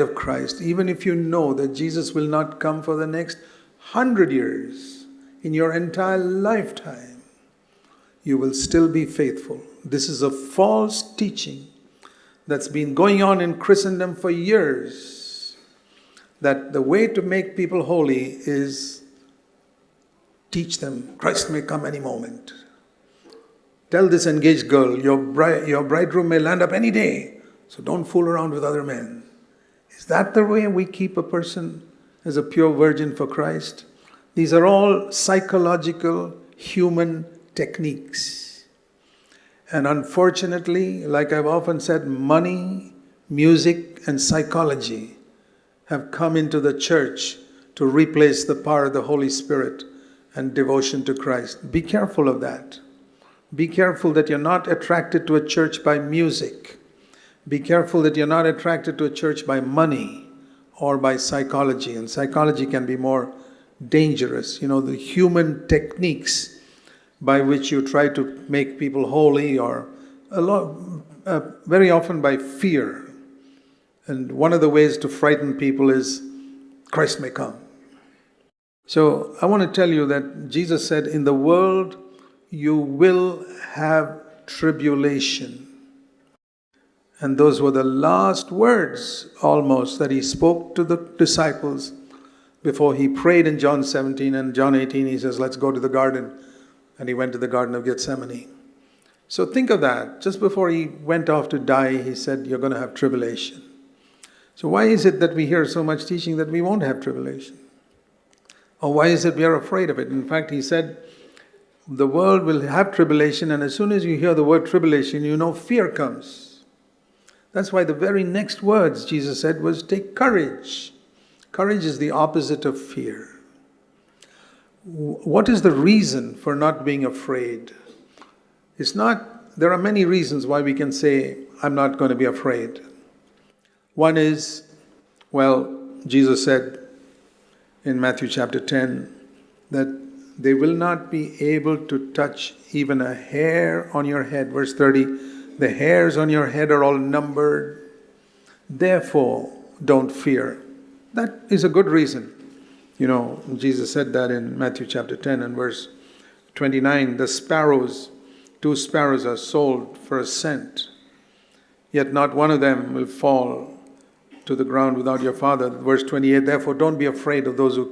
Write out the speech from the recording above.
of Christ, even if you know that Jesus will not come for the next 100 years, in your entire lifetime, you will still be faithful. This is a false teaching that's been going on in Christendom for years, that the way to make people holy is teach them Christ may come any moment. Tell this engaged girl, your bridegroom may land up any day, so don't fool around with other men. Is that the way we keep a person as a pure virgin for Christ? These are all psychological, human techniques. And unfortunately, like I've often said, money, music, and psychology have come into the church to replace the power of the Holy Spirit and devotion to Christ. Be careful of that. Be careful that you're not attracted to a church by music. Be careful that you're not attracted to a church by money or by psychology. And psychology can be more dangerous. You know, the human techniques by which you try to make people holy, or very often by fear. And one of the ways to frighten people is, Christ may come. So I want to tell you that Jesus said, in the world you will have tribulation. And those were the last words almost that he spoke to the disciples before he prayed in John 17. And John 18 he says, let's go to the garden. And he went to the Garden of Gethsemane. So think of that. Just before he went off to die, he said, you're going to have tribulation. So why is it that we hear so much teaching that we won't have tribulation? Or why is it we are afraid of it? In fact, he said, the world will have tribulation, and as soon as you hear the word tribulation, you know fear comes. That's why the very next words Jesus said was, take courage. Courage is the opposite of fear. What is the reason for not being afraid? There are many reasons why we can say, I'm not going to be afraid. One is, Jesus said in Matthew chapter 10, that they will not be able to touch even a hair on your head. Verse 30, the hairs on your head are all numbered. Therefore, don't fear. That is a good reason. You know, Jesus said that in Matthew chapter 10 and verse 29, the sparrows, 2 sparrows are sold for a cent, yet not one of them will fall to the ground without your Father. Verse 28, therefore don't be afraid of those who